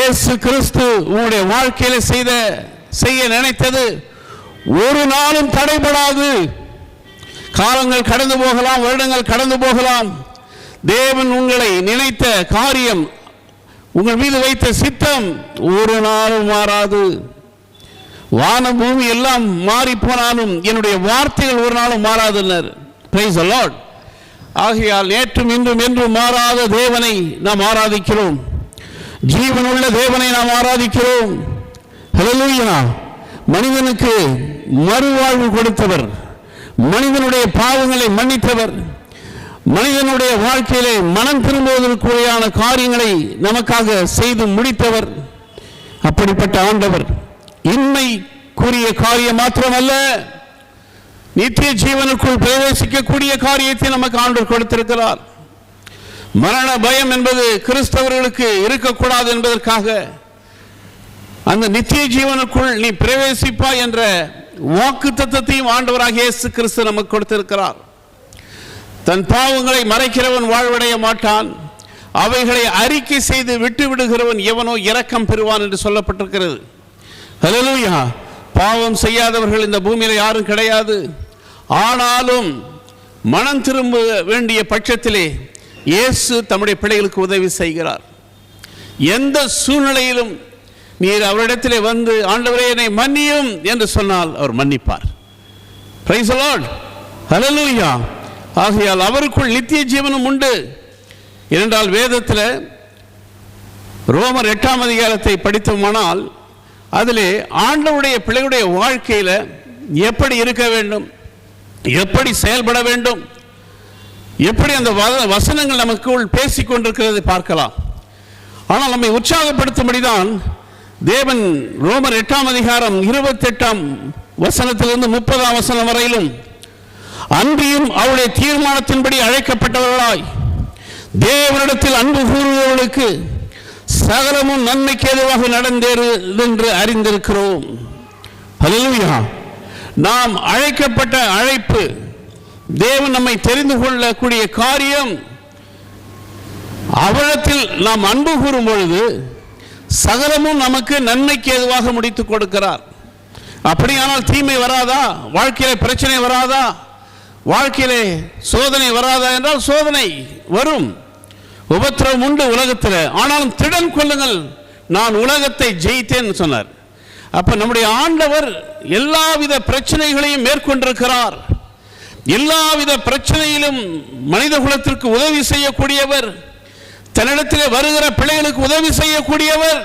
இயேசு கிறிஸ்து உங்களுடைய வாழ்க்கையில செய்ய நினைத்தது ஒரு நாளும் தடைபடாது. காலங்கள் கடந்து போகலாம், வருடங்கள் கடந்து போகலாம். தேவன் உங்களை நினைத்த காரியம், உங்கள் மீது வைத்த சித்தம் ஒரு நாளும் மாறாது. வானம் பூமி எல்லாம் மாறி போனாலும் என்னுடைய வார்த்தைகள் ஒரு நாளும் மாறாதுன்னர். Praise the Lord. ஆகையால் நேற்றும் இன்றும் என்றும் மாறாத தேவனை நாம் ஆராதிக்கிறோம். ஜீவனுள்ள தேவனை நாம் ஆராதிக்கிறோம். ஹல்லேலூயா. மனிதனுக்கு மறுவாழ்வு கொடுத்தவர், மனிதனுடைய பாவங்களை மன்னித்தவர், மனிதனுடைய வாழ்க்கையிலே மனம் திரும்புவதற்குரியான காரியங்களை நமக்காக செய்து முடித்தவர். அப்படிப்பட்ட ஆண்டவர் இன்மைக்குரிய காரியம் மாத்திரமல்ல, நித்திய ஜீவனுக்குள் பிரவேசிக்கக்கூடிய காரியத்தை நமக்கு ஆண்டவர் கொடுத்திருக்கிறார். மரண பயம் என்பது கிறிஸ்தவர்களுக்கு இருக்கக்கூடாது என்பதற்காக அந்த நித்திய ஜீவனுக்குள் நீ பிரவேசிப்பாய் என்ற வாக்குத்தத்தத்தையும் ஆண்டவராகிய இயேசு கிறிஸ்து நமக்கு கொடுத்திருக்கிறார். தன் பாவங்களை மறைக்கிறவன் வாழ்வடைய மாட்டான், அவைகளை அறிக்கை செய்து விட்டு விடுகிறவன் எவனோ இரக்கம் பெறுவான் என்று சொல்லப்பட்டிருக்கிறது. ஹல்லேலூயா. பாவம் செய்யாதவர்கள் இந்த பூமியில் யாரும் கிடையாது. ஆனாலும் மனம் திரும்ப வேண்டிய பட்சத்திலே இயேசு தம்முடைய பிள்ளைகளுக்கு உதவி செய்கிறார். எந்த சூழ்நிலையிலும் நீர் அவரிடத்திலே வந்து ஆண்டவரே என்னை மன்னியும் என்று சொன்னால் அவர் மன்னிப்பார். Praise the Lord. ஹல்லேலூயா. ஆகையால் அவருக்குள் நித்திய ஜீவனும் உண்டு. இரண்டால் வேதத்தில் ரோமர் 8ஆம் அதிகாரத்தை படித்தோமானால் அதிலே ஆண்டவருடைய பிள்ளைகளுடைய வாழ்க்கையில் எப்படி இருக்க வேண்டும், எப்படி செயல்பட வேண்டும், எப்படி அந்த வசனங்கள் நமக்குள் பேசிக்கொண்டிருக்கிறதை பார்க்கலாம். ஆனால் நம்மை உற்சாகப்படுத்தும்படிதான் தேவன் ரோமர் 8ஆம் அதிகாரம் 28ஆம் வசனத்திலிருந்து 30ஆம் வசனம் வரையிலும் அன்றியும் அவருடைய தீர்மானத்தின்படி அழைக்கப்பட்டவர்களாய் தேவனிடத்தில் அன்பு கூறுபவர்களுக்கு சகலமும் நன்மைக்கு ஏதுவாக நடந்தேறு என்று அறிந்திருக்கிறோம். ஹல்லேலூயா. நாம் அழைக்கப்பட்ட அழைப்பு, தேவன் நம்மை தெரிந்து கொள்ளக்கூடிய காரியம், அவரிடத்தில் நாம் அன்பு கூறும் பொழுது சகலமும் நமக்கு நன்மைக்கு ஏதுவாக முடித்துக் கொடுக்கிறார். அப்படியானால் தீமை வராதா? வாழ்க்கையில பிரச்சனை வராதா? வாழ்க்கையிலே சோதனை வராதா என்றால் சோதனை வரும், உபத்திரவம் உண்டு உலகத்தில். ஆனாலும் திடன் கொள்ளுங்கள், நான் உலகத்தை ஜெயித்தேன் சொன்னார். அப்ப நம்முடைய ஆண்டவர் எல்லாவித பிரச்சனைகளையும் மேற்கொண்டிருக்கிறார். எல்லாவித பிரச்சனையிலும் மனித குலத்திற்கு உதவி செய்யக்கூடியவர், தன்னிடத்திலே வருகிற பிள்ளைகளுக்கு உதவி செய்யக்கூடியவர்.